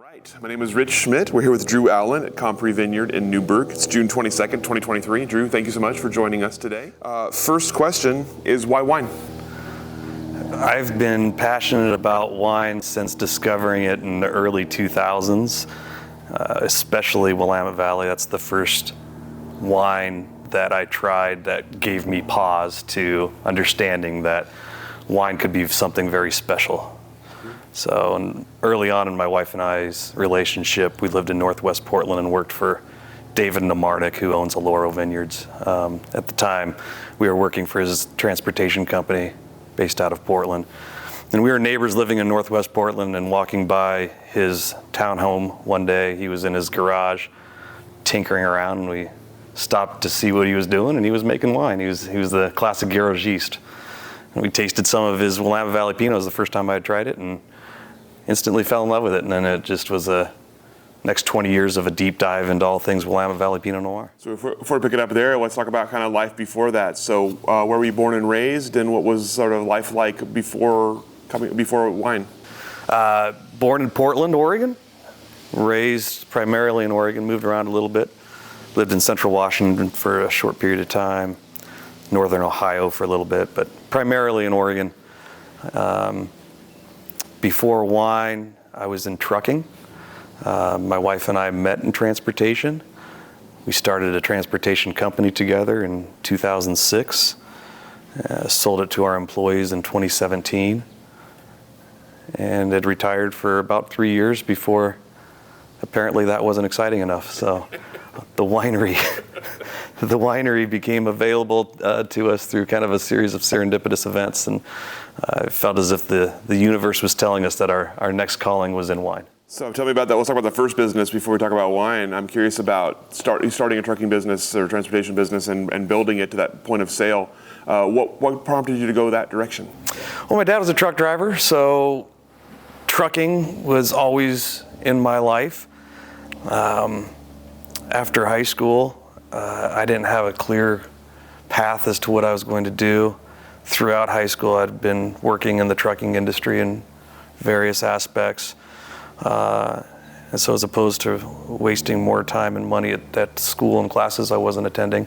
Right. My name is Rich Schmidt. We're here with Drew Allen at Compris Vineyard in Newberg. It's June 22nd, 2023. Drew, thank you so much for joining us today. First question is, why wine? I've been passionate about wine since discovering it in the early 2000s, especially Willamette Valley. That's the first wine that I tried that gave me pause to understanding that wine could be something very special. So early on in my wife and I's relationship, we lived in Northwest Portland and worked for David Namarnik, who owns Aloro Vineyards. At the time, we were working for his transportation company based out of Portland. And we were neighbors living in Northwest Portland and walking by his townhome one day. He was in his garage tinkering around, and we stopped to see what he was doing, and he was making wine. He was the classic garagiste. And we tasted some of his Willamette Valley Pinots the first time I had tried it, and instantly fell in love with it. And then it just was a next 20 years of a deep dive into all things Willamette Valley Pinot Noir. So before we pick it up there, let's talk about kind of life before that. So where were you born and raised, and what was sort of life like before wine? Born in Portland, Oregon. Raised primarily in Oregon, moved around a little bit. Lived in Central Washington for a short period of time. Northern Ohio for a little bit, but primarily in Oregon. Before wine, I was in trucking. My wife and I met in transportation. We started a transportation company together in 2006. Sold it to our employees in 2017, and had retired for about 3 years before apparently that wasn't exciting enough. So the winery became available to us through kind of a series of serendipitous events, and I felt as if the universe was telling us that our next calling was in wine. So tell me about that. Let's talk about the first business before we talk about wine. I'm curious about starting a trucking business or transportation business and building it to that point of sale. What prompted you to go that direction? Well, my dad was a truck driver, so trucking was always in my life. After high school, I didn't have a clear path as to what I was going to do. Throughout high school, I'd been working in the trucking industry in various aspects. And so as opposed to wasting more time and money at school and classes I wasn't attending,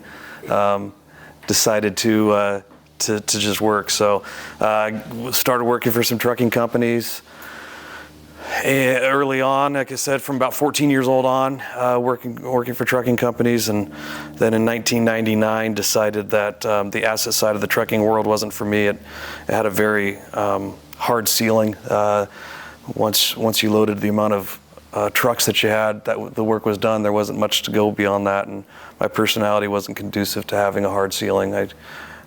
decided to just work. So I started working for some trucking companies. Early on, like I said, from about 14 years old on, working for trucking companies, and then in 1999 decided that the asset side of the trucking world wasn't for me. It had a very hard ceiling. Once you loaded the amount of trucks that you had, that the work was done. There wasn't much to go beyond that, and my personality wasn't conducive to having a hard ceiling.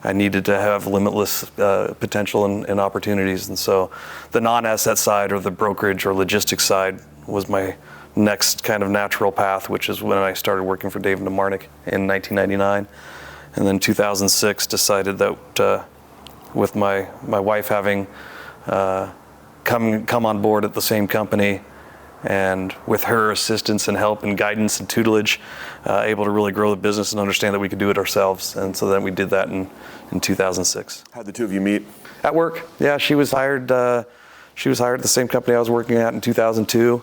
I needed to have limitless potential and opportunities, and so the non-asset side or the brokerage or logistics side was my next kind of natural path, which is when I started working for David Namarnik in 1999, and then 2006 decided that with my wife having come on board at the same company, and with her assistance and help and guidance and tutelage, able to really grow the business and understand that we could do it ourselves. And so then we did that in 2006. How'd the two of you meet? At work. Yeah, she was hired at the same company I was working at in 2002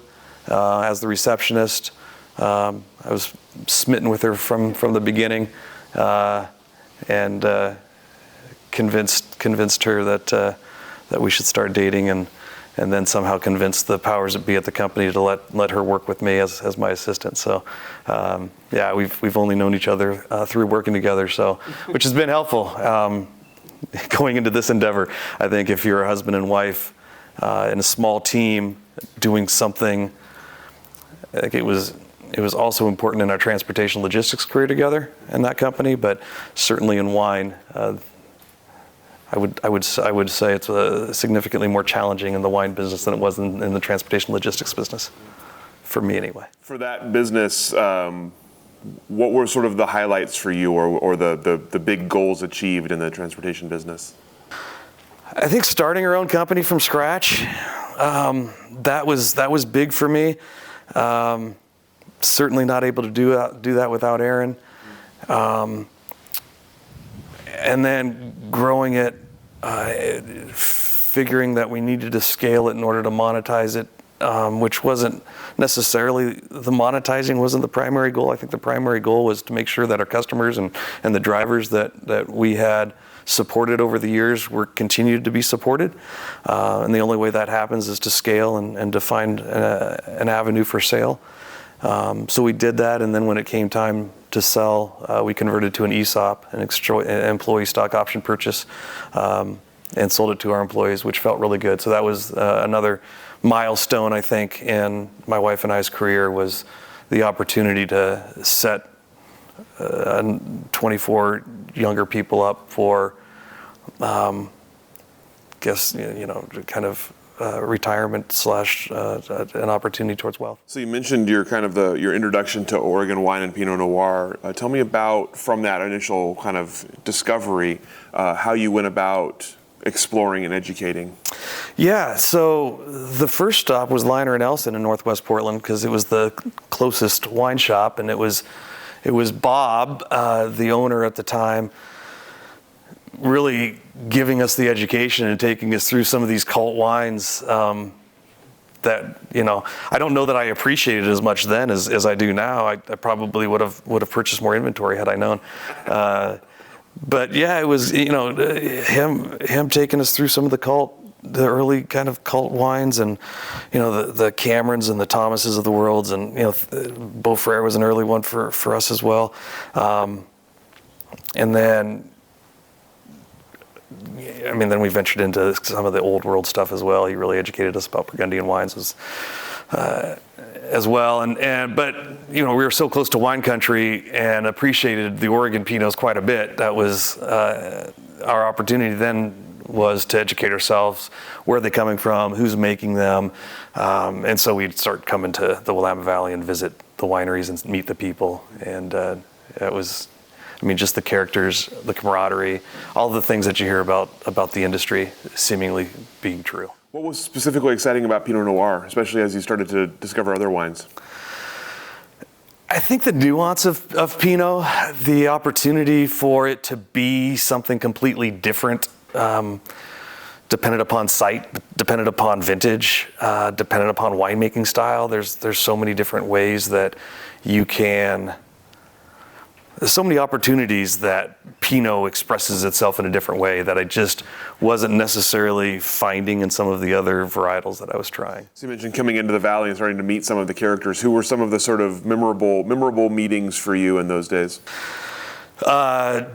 as the receptionist. I was smitten with her from the beginning, and convinced her that we should start dating, and then somehow convinced the powers that be at the company to let her work with me as my assistant. So, yeah, we've only known each other through working together, so which has been helpful going into this endeavor. I think if you're a husband and wife in a small team doing something, I think it was also important in our transportation logistics career together in that company, but certainly in wine. I would say it's significantly more challenging in the wine business than it was in the transportation logistics business, for me anyway. For that business, what were sort of the highlights for you, or the big goals achieved in the transportation business? I think starting our own company from scratch, that was big for me. Certainly not able to do that without Erin. And then growing it, figuring that we needed to scale it in order to monetize it which wasn't necessarily, the monetizing wasn't the primary goal. I think the primary goal was to make sure that our customers and the drivers that we had supported over the years were continued to be supported. And the only way that happens is to scale and to find an avenue for sale. So we did that, and then when it came time to sell, we converted to an ESOP, an employee stock option purchase, and sold it to our employees, which felt really good. So that was another milestone, I think, in my wife and I's career, was the opportunity to set 24 younger people up for, kind of retirement / an opportunity towards wealth. So you mentioned your introduction to Oregon wine and Pinot Noir. Tell me about, from that initial kind of discovery, how you went about exploring and educating. Yeah, so the first stop was Liner and Elson in Northwest Portland, because it was the closest wine shop, and it was Bob, the owner at the time, really giving us the education and taking us through some of these cult wines that, I don't know that I appreciated as much then as I do now. I probably would have purchased more inventory had I known. But yeah, it was, him taking us through some of the early kind of cult wines, and, the Camerons and the Thomases of the worlds, and, Beaufrere was an early one for us as well. And then we ventured into some of the old world stuff as well. He really educated us about Burgundian wines as well. But we were so close to wine country and appreciated the Oregon Pinots quite a bit. That was our opportunity then, was to educate ourselves. Where are they coming from? Who's making them? And so we'd start coming to the Willamette Valley and visit the wineries and meet the people. And it was, just the characters, the camaraderie, all the things that you hear about the industry seemingly being true. What was specifically exciting about Pinot Noir, especially as you started to discover other wines? I think the nuance of Pinot, the opportunity for it to be something completely different, dependent upon site, dependent upon vintage, dependent upon winemaking style. There's so many different ways that you can. There's so many opportunities that Pinot expresses itself in a different way that I just wasn't necessarily finding in some of the other varietals that I was trying. So you mentioned coming into the valley and starting to meet some of the characters. Who were some of the sort of memorable meetings for you in those days?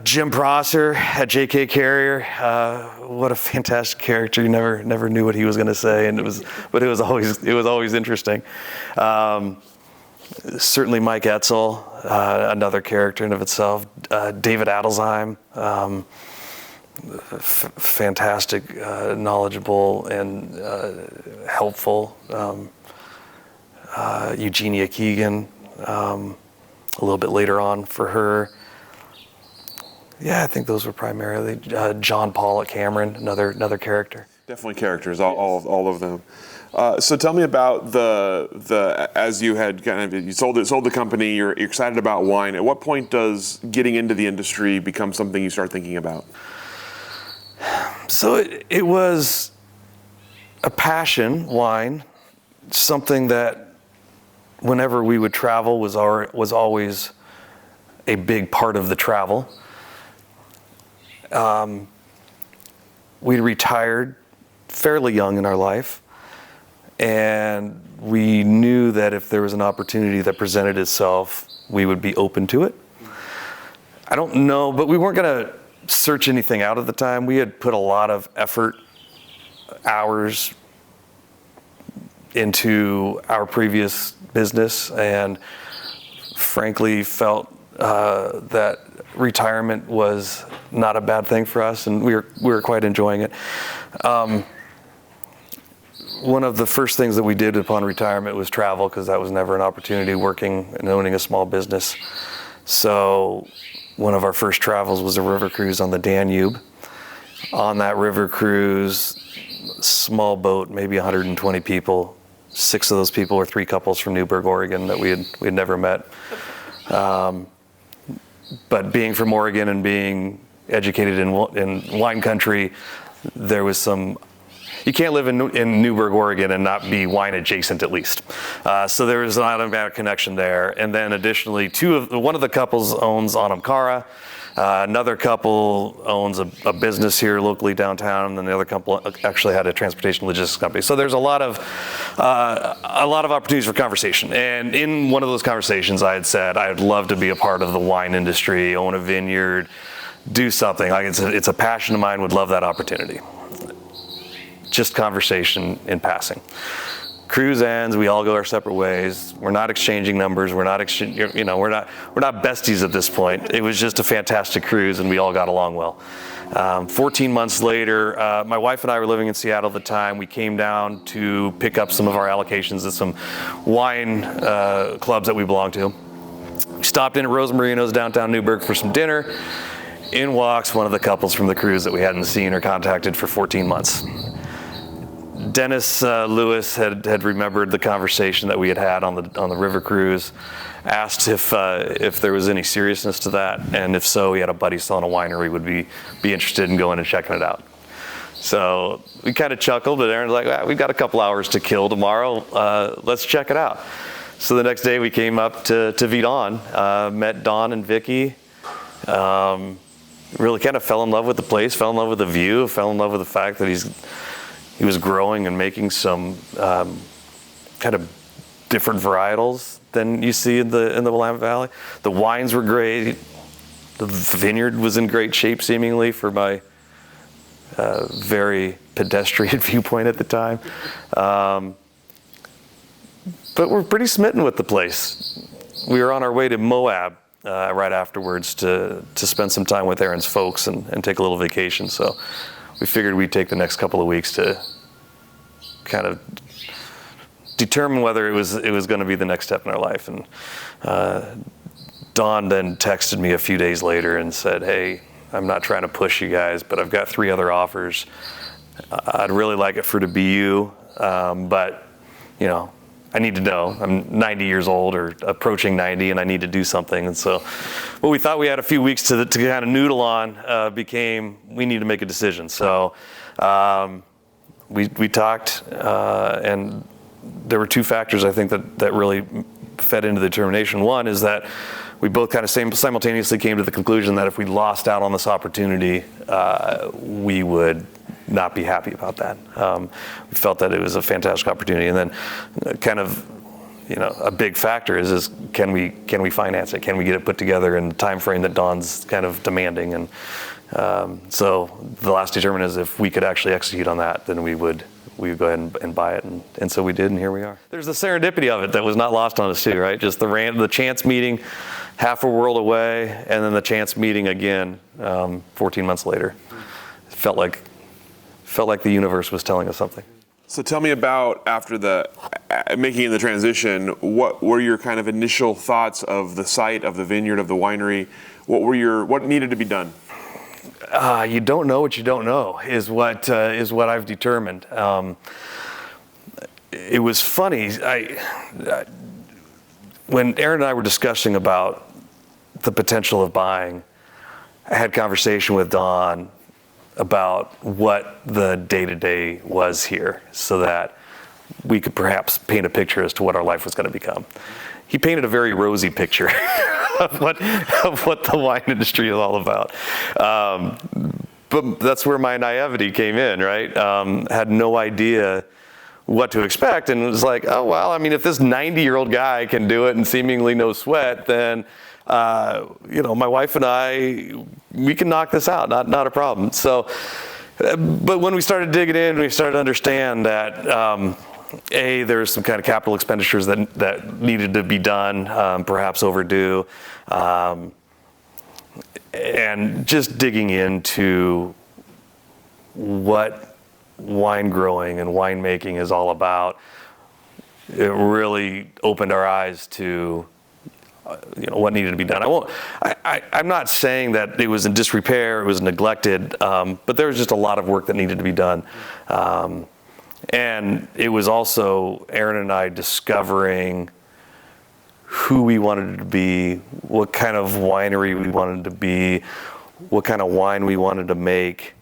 Jim Prosser at J.K. Carrier. What a fantastic character! You never knew what he was going to say, and it was always interesting. Certainly Mike Etzel, another character in of itself. David Adelsheim, fantastic, knowledgeable and helpful. Eugenia Keegan, a little bit later on for her. Yeah, I think those were primarily John Paul at Cameron, another character. Definitely characters, all of them. So tell me about the as you had you sold the company. You're excited about wine. At what point does getting into the industry become something you start thinking about? So it was a passion, wine, something that whenever we would travel was always a big part of the travel. We retired fairly young in our life, and we knew that if there was an opportunity that presented itself, we would be open to it. I don't know, but we weren't going to search anything out at the time. We had put a lot of effort, hours into our previous business, and frankly felt that retirement was not a bad thing for us, and we were quite enjoying it. One of the first things that we did upon retirement was travel, because that was never an opportunity, working and owning a small business. So one of our first travels was a river cruise on the Danube. On that river cruise, small boat, maybe 120 people. 6 of those people were 3 couples from Newberg, Oregon that we had never met. But being from Oregon and being educated in wine country, there was some you can't live in Newberg, Oregon and not be wine adjacent at least. So there was an automatic connection there. And then additionally, one of the couples owns Anamkara. Another couple owns a business here locally downtown, and then the other couple actually had a transportation logistics company. So there's a lot of opportunities for conversation. And in one of those conversations, I had said I'd love to be a part of the wine industry, own a vineyard, do something. Like it's a passion of mine. Would love that opportunity. Just conversation in passing. Cruise ends. We all go our separate ways. We're not exchanging numbers. We're not we're not besties at this point. It was just a fantastic cruise, and we all got along well. 14 months later, my wife and I were living in Seattle at the time. We came down to pick up some of our allocations at some wine clubs that we belong to. We stopped in at Rosemarino's downtown Newberg for some dinner. In walks one of the couples from the cruise that we hadn't seen or contacted for 14 months. Dennis Lewis had remembered the conversation that we had on the river cruise, asked if there was any seriousness to that, and if so, he had a buddy selling a winery, would be interested in going and checking it out. So we kind of chuckled, but Erin's like, we've got a couple hours to kill tomorrow, let's check it out. So the next day we came up to Vidon, met Don and Vicky, really kind of fell in love with the place, fell in love with the view, fell in love with the fact that he was growing and making some kind of different varietals than you see in the Willamette Valley. The wines were great. The vineyard was in great shape, seemingly, for my very pedestrian viewpoint at the time. But we're pretty smitten with the place. We were on our way to Moab right afterwards to spend some time with Erin's folks and take a little vacation. So we figured we'd take the next couple of weeks to kind of determine whether it was going to be the next step in our life. And Dawn then texted me a few days later and said, "Hey, I'm not trying to push you guys, but I've got 3 other offers. I'd really like it for to be you, but I need to know. I'm 90 years old or approaching 90, and I need to do something." And so what we thought we had a few weeks to kind of noodle on became we need to make a decision. So we talked, and there were 2 factors I think that really fed into the determination. One is that we both kind of simultaneously came to the conclusion that if we lost out on this opportunity, we would not be happy about that. We felt that it was a fantastic opportunity, and then kind of, a big factor is can we finance it? Can we get it put together in the time frame that Dawn's kind of demanding? And so the last determinant is if we could actually execute on that, then we would go ahead and buy it, and so we did, and here we are. There's the serendipity of it that was not lost on us too, right? Just the chance meeting half a world away, and then the chance meeting again 14 months later. It felt like the universe was telling us something. So tell me about, after making the transition, what were your kind of initial thoughts of the site, of the vineyard, of the winery? What needed to be done? You don't know what you don't know is what I've determined. It was funny. When Erin and I were discussing about the potential of buying, I had conversation with Don about what the day-to-day was here so that we could perhaps paint a picture as to what our life was going to become. He painted a very rosy picture of what the wine industry is all about. But that's where my naivety came in, right? Had no idea what to expect, and it was like, oh, well, I mean, if this 90-year-old guy can do it and seemingly no sweat, then my wife and I, we can knock this out, not a problem. So, but when we started digging in, we started to understand that there's some kind of capital expenditures that needed to be done, perhaps overdue, and just digging into what wine growing and winemaking is all about, it really opened our eyes to what needed to be done. I'm not saying that it was in disrepair, it was neglected, but there was just a lot of work that needed to be done. And it was also Erin and I discovering who we wanted to be, what kind of winery we wanted to be, what kind of wine we wanted to make,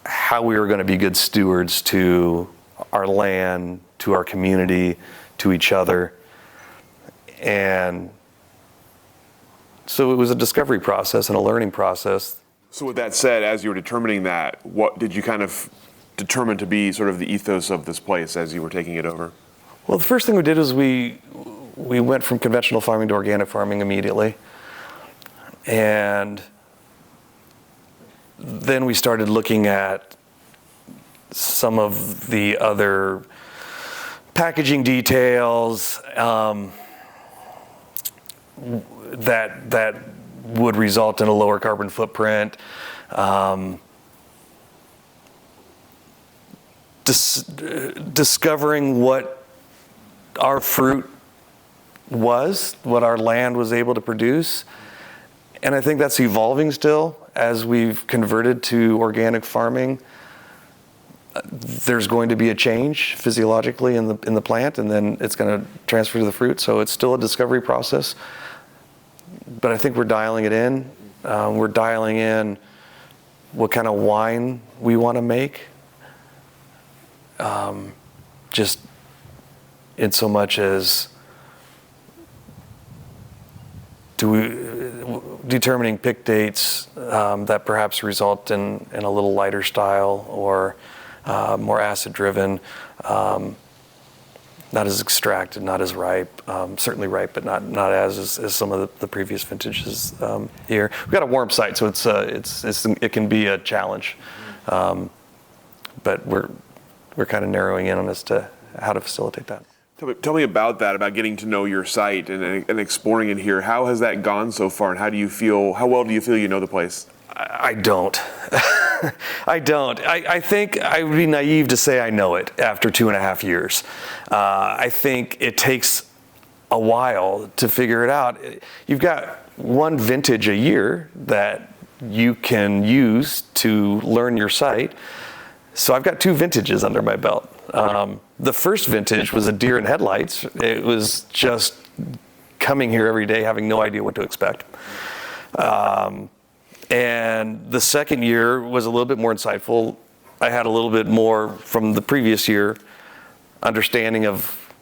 how we were going to be good stewards to our land, to our community, to each other. And so it was a discovery process and a learning process. So with that said, as you were determining that, what did you kind of determine to be sort of the ethos of this place as you were taking it over? Well, the first thing we did is we went from conventional farming to organic farming immediately. And then we started looking at some of the other packaging details that would result in a lower carbon footprint. Discovering what our fruit was, what our land was able to produce. And I think that's evolving still as we've converted to organic farming. There's going to be a change physiologically in the plant, and then it's going to transfer to the fruit. So it's still a discovery process. But I think we're dialing it in. We're dialing in what kind of wine we want to make. Just in so much as determining pick dates that perhaps result in a little lighter style or more acid driven, not as extracted, not as ripe, certainly ripe, but not as some of the previous vintages here. We've got a warm site, so it can be a challenge, but we're kind of narrowing in on as to how to facilitate that. Tell me about that, about getting to know your site and exploring it here. How has that gone so far, and how well do you feel you know the place? I don't. I don't. I think I would be naive to say I know it after 2.5 years. I think it takes a while to figure it out. You've got one vintage a year that you can use to learn your site. So I've got 2 vintages under my belt. The first vintage was a deer in headlights. It was just coming here every day, having no idea what to expect. And the second year was a little bit more insightful. I had a little bit more from the previous year understanding of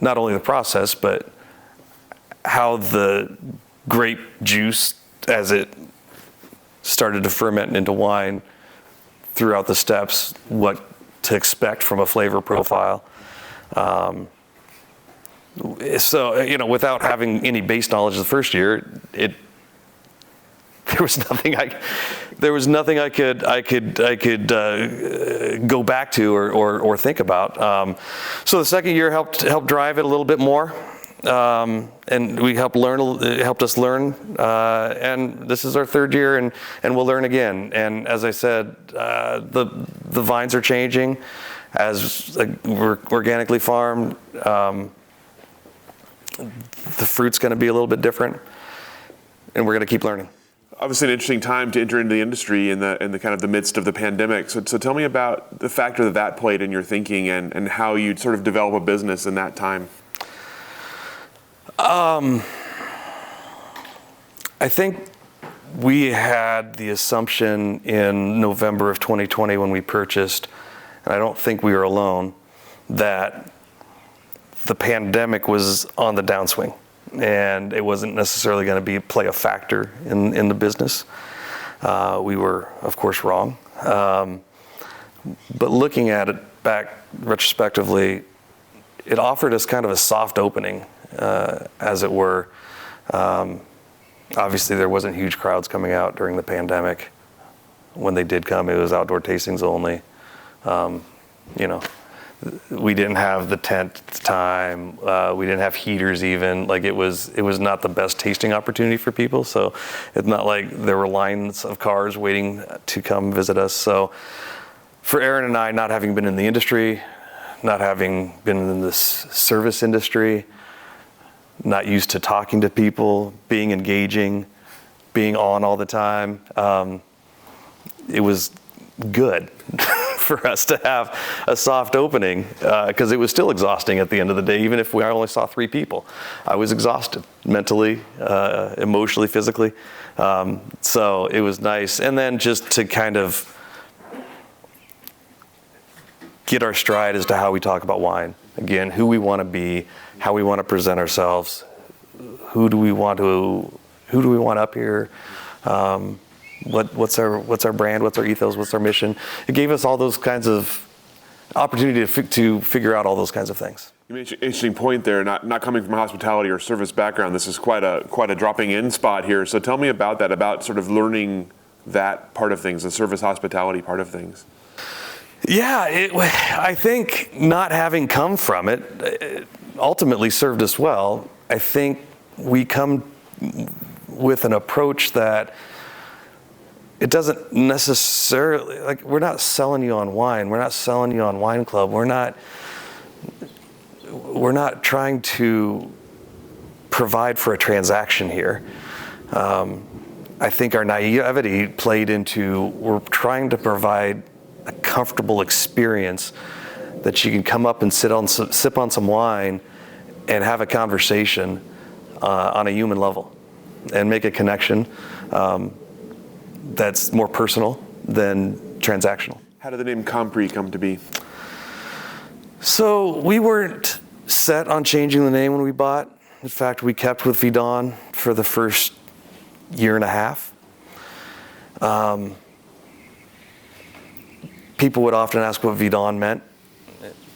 not only the process, but how the grape juice, as it started to ferment into wine throughout the steps, what to expect from a flavor profile. So, without having any base knowledge the first year, there was nothing I could go back to or think about. So the second year helped drive it a little bit more, and we it helped us learn. And this is our third year, and we'll learn again. And as I said, the vines are changing as we're organically farmed. The fruit's going to be a little bit different, and we're going to keep learning. Obviously, an interesting time to enter into the industry in the kind of the midst of the pandemic. So tell me about the factor that played in your thinking and how you'd sort of develop a business in that time. I think we had the assumption in November of 2020 when we purchased, and I don't think we were alone, that the pandemic was on the downswing. And it wasn't necessarily going to play a factor in the business. We were, of course, wrong. But looking at it back retrospectively, it offered us kind of a soft opening, as it were. Obviously, there wasn't huge crowds coming out during the pandemic. When they did come, it was outdoor tastings only. We didn't have the tent at the time. We didn't have heaters even. Like it was not the best tasting opportunity for people. So it's not like there were lines of cars waiting to come visit us. So for Erin and I, not having been in the industry, not having been in this service industry, not used to talking to people, being engaging, being on all the time, it was good for us to have a soft opening, because it was still exhausting at the end of the day, even if I only saw 3 people. I was exhausted mentally, emotionally, physically. So it was nice. And then just to kind of get our stride as to how we talk about wine. Again, who we want to be, how we want to present ourselves, who do we want up here, what's our brand, what's our ethos, what's our mission. It gave us all those kinds of opportunity to figure out all those kinds of things. You made an interesting point there, not coming from a hospitality or service background. This is quite a dropping in spot here. So tell me about that, about sort of learning that part of things, the service hospitality part of things. Yeah, I think not having come from it ultimately served us well. I think we come with an approach that it doesn't necessarily, like, we're not selling you on wine. We're not selling you on Wine Club. We're not trying to provide for a transaction here. I think our naivety played into, we're trying to provide a comfortable experience that you can come up and sip on some wine and have a conversation on a human level and make a connection that's more personal than transactional. How did the name Compris come to be? So we weren't set on changing the name when we bought. In fact, we kept with Vidon for the first year and a half. People would often ask what Vidon meant.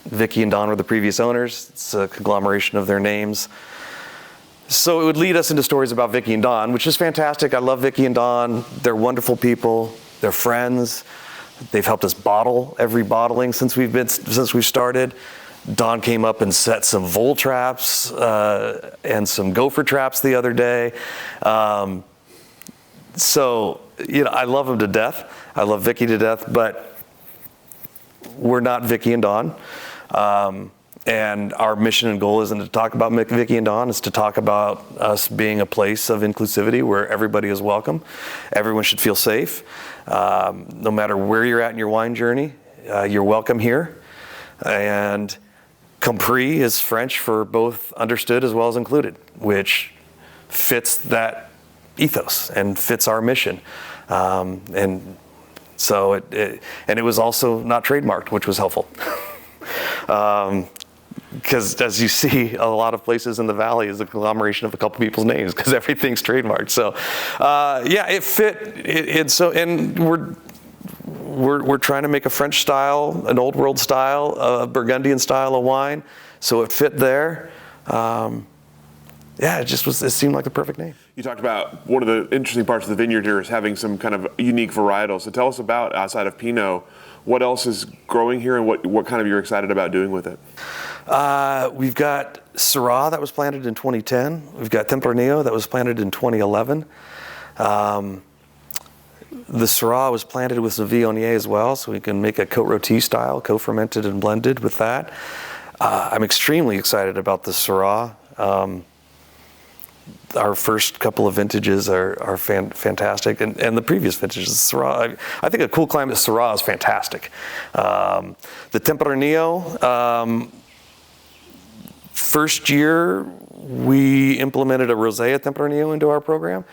Vicky and Don were the previous owners. It's a conglomeration of their names. So it would lead us into stories about Vicky and Don, which is fantastic. I love Vicky and Don. They're wonderful people. They're friends. They've helped us bottle every bottling since we've started. Don came up and set some vole traps and some gopher traps the other day. So, I love them to death. I love Vicky to death, but we're not Vicky and Don. And our mission and goal isn't to talk about Vicky and Don, it's to talk about us being a place of inclusivity where everybody is welcome. Everyone should feel safe. No matter where you're at in your wine journey, you're welcome here. And Compris is French for both understood as well as included, which fits that ethos and fits our mission. And so it was also not trademarked, which was helpful. Because as you see, a lot of places in the valley is a conglomeration of a couple people's names because everything's trademarked. So, it fit. And we're trying to make a French style, an old world style, a Burgundian style of wine. So it fit there. It seemed like the perfect name. You talked about one of the interesting parts of the vineyard here is having some kind of unique varietals. So tell us about, outside of Pinot, what else is growing here and what kind of you're excited about doing with it? We've got Syrah that was planted in 2010. We've got Tempranillo that was planted in 2011. The Syrah was planted with some Viognier as well, so we can make a Côte Rôtie style, co-fermented and blended with that. I'm extremely excited about the Syrah. Our first couple of vintages are fantastic, and the previous vintages, Syrah, I think a cool climate Syrah is fantastic. The Tempranillo, first year we implemented a Rosé Tempranillo into our program.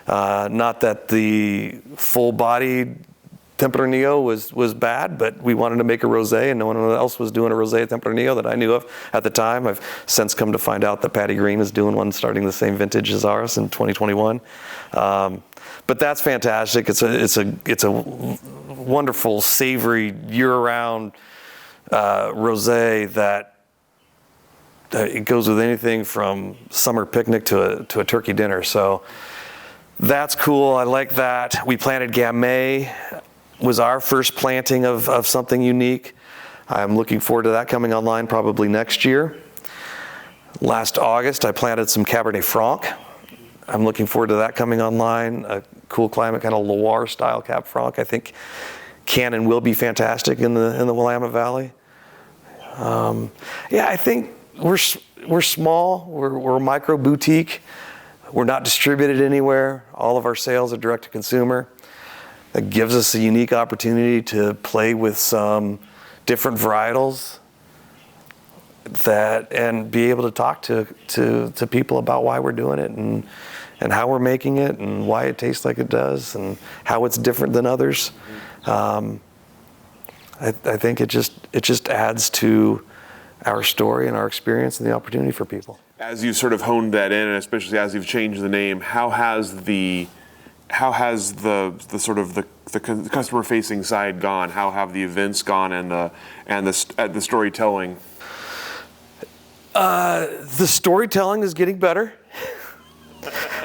Not that the full-bodied Tempranillo was bad, but we wanted to make a rosé, and no one else was doing a rosé Tempranillo that I knew of at the time. I've since come to find out that Patty Green is doing one starting the same vintage as ours in 2021. But that's fantastic. It's a wonderful, savory, year-round rosé that it goes with anything from summer picnic to a turkey dinner. So that's cool. I like that. We planted Gamay. Was our first planting of something unique. I'm looking forward to that coming online probably next year. Last August, I planted some Cabernet Franc. I'm looking forward to that coming online. A cool climate, kind of Loire style Cab Franc. I think can and will be fantastic in the Willamette Valley. I think we're small. We're a micro boutique. We're not distributed anywhere. All of our sales are direct to consumer. That gives us a unique opportunity to play with some different varietals and be able to talk to people about why we're doing it and how we're making it and why it tastes like it does and how it's different than others. I I think it just adds to our story and our experience and the opportunity for people. As you sort of honed that in, and especially as you've changed the name, how has the sort of the customer facing side gone? How have the events gone and the storytelling? The storytelling is getting better.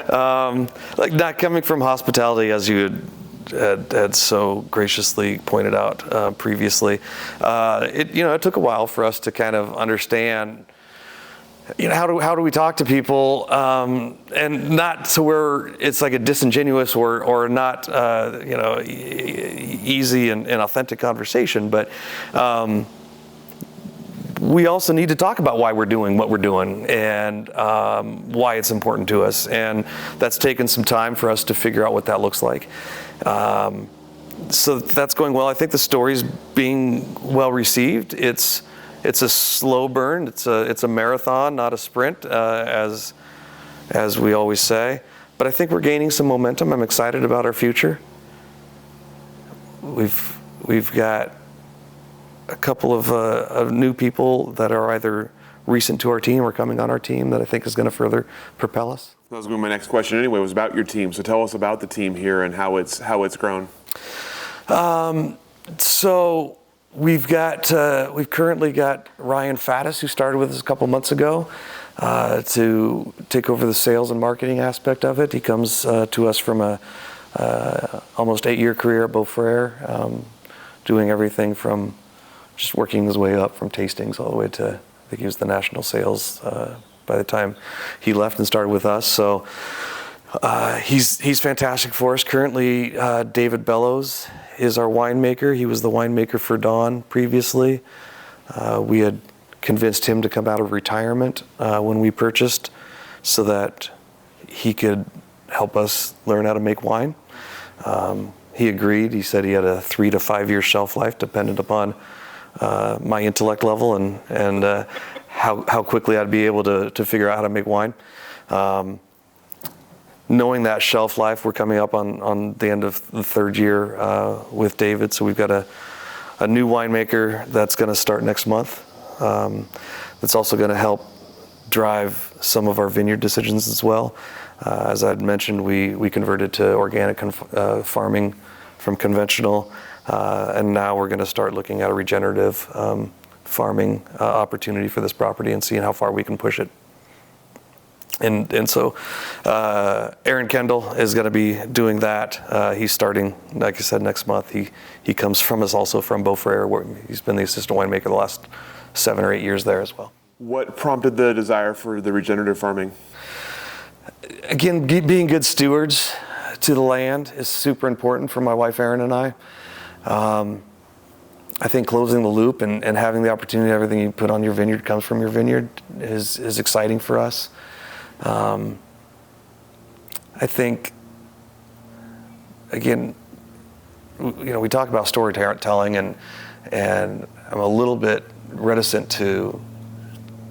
Like not coming from hospitality, as you had so graciously pointed out previously. It took a while for us to kind of understand, how do we talk to people, and not to where it's like a disingenuous or not, easy and authentic conversation, but we also need to talk about why we're doing what we're doing and why it's important to us. And that's taken some time for us to figure out what that looks like. So that's going well. I think the story's being well received. It's a slow burn. It's a marathon, not a sprint, as we always say. But I think we're gaining some momentum. I'm excited about our future. We've got a couple of new people that are either recent to our team or coming on our team that I think is going to further propel us. That was going to be my next question anyway, was about your team. So tell us about the team here and how it's grown. So we've currently got Ryan Faddis, who started with us a couple months ago, to take over the sales and marketing aspect of it. He comes to us from a almost 8-year career at Beaufrere, doing everything from just working his way up from tastings all the way to, I think he was the national sales by the time he left and started with us. So he's fantastic for us. Currently, David Bellows is our winemaker. He was the winemaker for Dawn previously. We had convinced him to come out of retirement when we purchased so that he could help us learn how to make wine. He agreed. He said he had a 3 to 5 year shelf life dependent upon my intellect level and how quickly I'd be able to figure out how to make wine. Knowing that shelf life, we're coming up on the end of the 3rd year with David, so we've got a new winemaker that's going to start next month. That's also going to help drive some of our vineyard decisions as well. As I'd mentioned, we converted to organic farming from conventional. And now we're going to start looking at a regenerative farming opportunity for this property and seeing how far we can push it. And so Erin Kendall is going to be doing that. He's starting, like I said, next month. He comes from us also from Beaufrere, where he's been the assistant winemaker the last 7 or 8 years there as well. What prompted the desire for the regenerative farming? Again, being good stewards to the land is super important for my wife Erin and I. I think closing the loop and having the opportunity, everything you put on your vineyard comes from your vineyard is exciting for us. I think, again, we talk about storytelling and I'm a little bit reticent to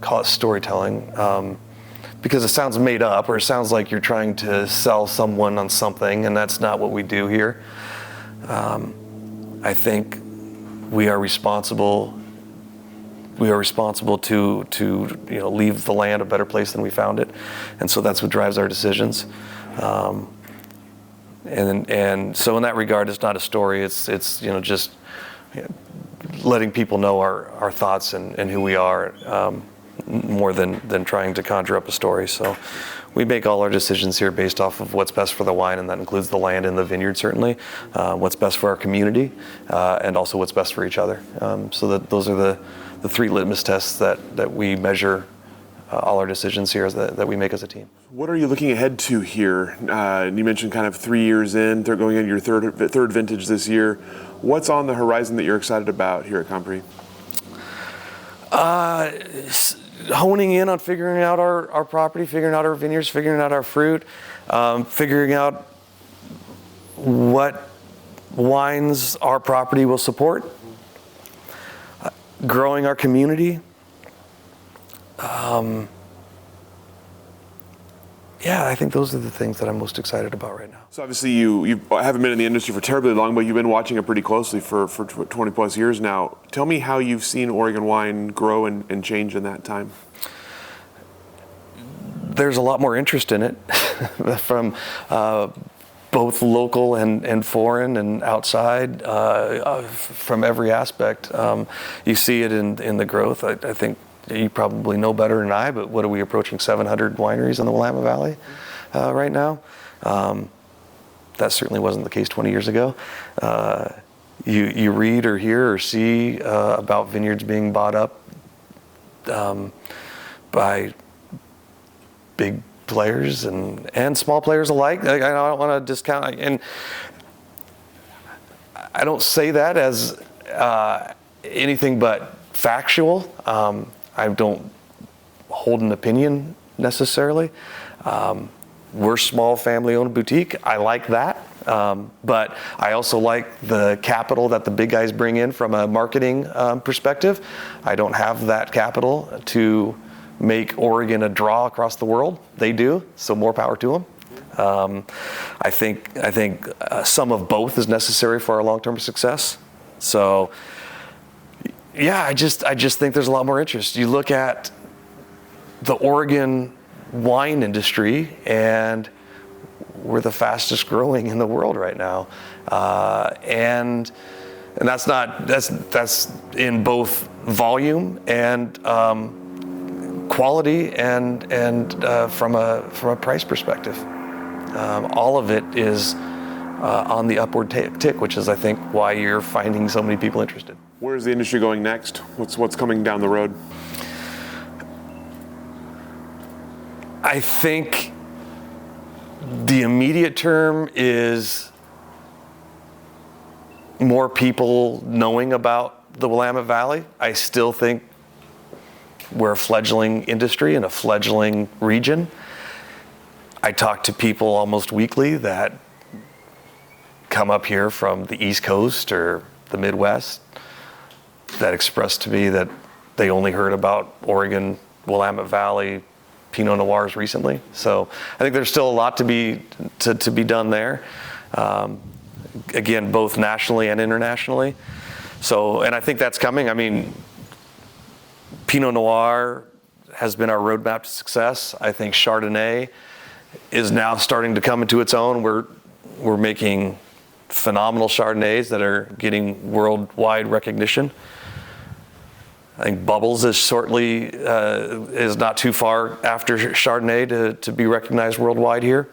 call it storytelling because it sounds made up or it sounds like you're trying to sell someone on something, and that's not what we do here. I think we are responsible to leave the land a better place than we found it, and so that's what drives our decisions. And so in that regard, it's not a story. It's just letting people know our thoughts and who we are, more than trying to conjure up a story. So we make all our decisions here based off of what's best for the wine, and that includes the land and the vineyard, certainly, what's best for our community, and also what's best for each other. So that those are the 3 litmus tests that we measure all our decisions here that we make as a team. What are you looking ahead to here? You mentioned kind of 3 years in, they're going into your third vintage this year. What's on the horizon that you're excited about here at Compris? Honing in on figuring out our property, figuring out our vineyards, figuring out our fruit, figuring out what wines our property will support, growing our community. yeah, I think those are the things that I'm most excited about right now. So obviously you haven't been in the industry for terribly long, but you've been watching it pretty closely for 20 plus years now. Tell me how you've seen Oregon wine grow and change in that time. There's a lot more interest in it from both local and foreign and outside, from every aspect. You see it in the growth. I think you probably know better than I, but what are we approaching 700 wineries in the Willamette Valley right now? That certainly wasn't the case 20 years ago. You read or hear or see about vineyards being bought up by big players and small players alike. I don't want to discount, and I don't say that as anything but factual. I don't hold an opinion necessarily. We're small family-owned boutique. I like that. But I also like the capital that the big guys bring in from a marketing perspective. I don't have that capital to make Oregon a draw across the world. They do, so more power to them. I think some of both is necessary for our long-term success. So, yeah, I just think there's a lot more interest. You look at the Oregon wine industry, and we're the fastest growing in the world right now, and that's in both volume and quality and from a price perspective. All of it is on the upward tick, which is, I think, why you're finding so many people interested. Where's the industry going next? What's coming down the road? I think the immediate term is more people knowing about the Willamette Valley. I still think we're a fledgling industry in a fledgling region. I talk to people almost weekly that come up here from the East Coast or the Midwest that express to me that they only heard about Oregon, Willamette Valley, Pinot Noirs recently. So I think there's still a lot to be done there. Again, both nationally and internationally. So, and I think that's coming. I mean, Pinot Noir has been our roadmap to success. I think Chardonnay is now starting to come into its own. We're making phenomenal Chardonnays that are getting worldwide recognition. I think Bubbles is is not too far after Chardonnay to be recognized worldwide here.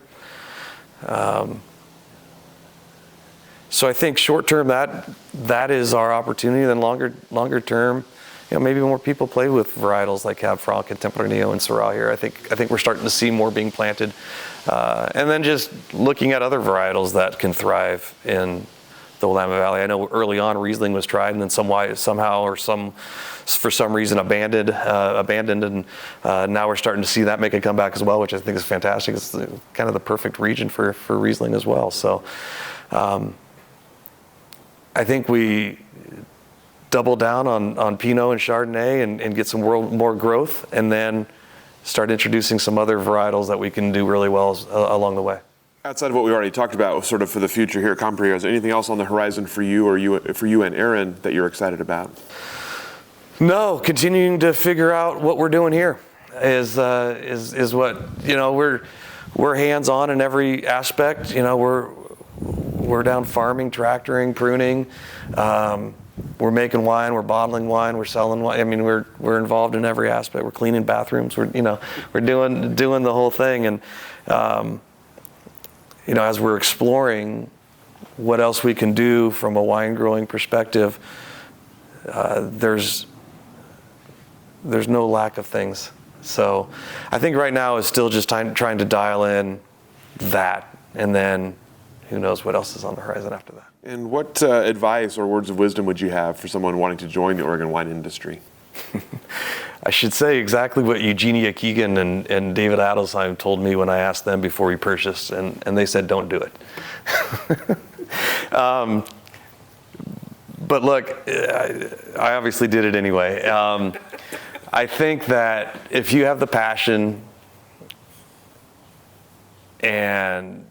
So I think short term that is our opportunity. Then longer term, maybe more people play with varietals like Cab Franc and Tempranillo and Syrah here. I think we're starting to see more being planted, and then just looking at other varietals that can thrive in the Willamette Valley. I know early on Riesling was tried, and then for some reason abandoned, and now we're starting to see that make a comeback as well, which I think is fantastic. It's kind of the perfect region for Riesling as well. So I think we double down on Pinot and Chardonnay and get some more growth, and then start introducing some other varietals that we can do really well along the way. Outside of what we already talked about, sort of for the future here at Compris, is there anything else on the horizon for you and Erin that you're excited about? No, continuing to figure out what we're doing here is what we're hands on in every aspect. We're down farming, tractoring, pruning. We're making wine, we're bottling wine, we're selling wine. I mean, we're involved in every aspect. We're cleaning bathrooms. We're doing the whole thing, and as we're exploring what else we can do from a wine growing perspective, there's no lack of things. So I think right now is still just trying to dial in that, and then who knows what else is on the horizon after that. And what advice or words of wisdom would you have for someone wanting to join the Oregon wine industry? I should say exactly what Eugenia Keegan and David Adelsheim told me when I asked them before we purchased, and they said, don't do it. But look, I obviously did it anyway. I think that if you have the passion and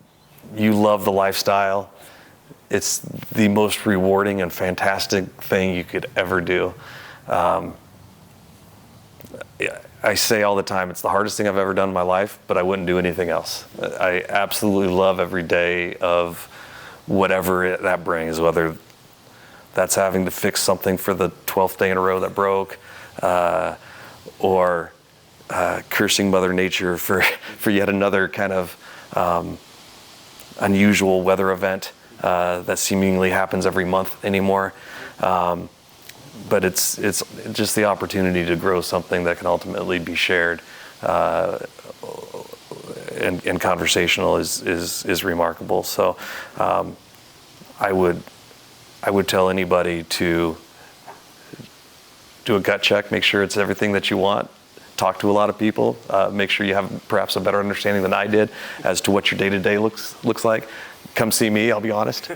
you love the lifestyle, it's the most rewarding and fantastic thing you could ever do. I say all the time, it's the hardest thing I've ever done in my life, but I wouldn't do anything else. I absolutely love every day of whatever that brings, whether that's having to fix something for the 12th day in a row that broke, or cursing Mother Nature for yet another kind of unusual weather event that seemingly happens every month anymore. But it's just the opportunity to grow something that can ultimately be shared and conversational is remarkable. So I would tell anybody to do a gut check, make sure it's everything that you want. Talk to a lot of people, make sure you have perhaps a better understanding than I did as to what your day-to-day looks like. Come see me, I'll be honest.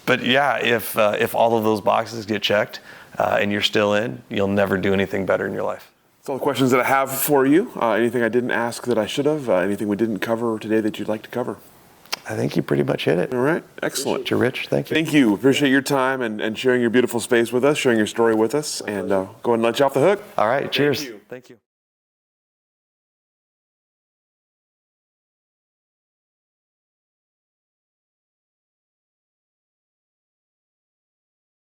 But yeah, if all of those boxes get checked and you're still in, you'll never do anything better in your life. That's all the questions that I have for you. Anything I didn't ask that I should have? Anything we didn't cover today that you'd like to cover? I think you pretty much hit it. All right, excellent. Appreciate you, Rich. Thank you. Thank you. Appreciate your time and sharing your beautiful space with us, sharing your story with us, and go ahead and let you off the hook. All right, cheers. Thank you.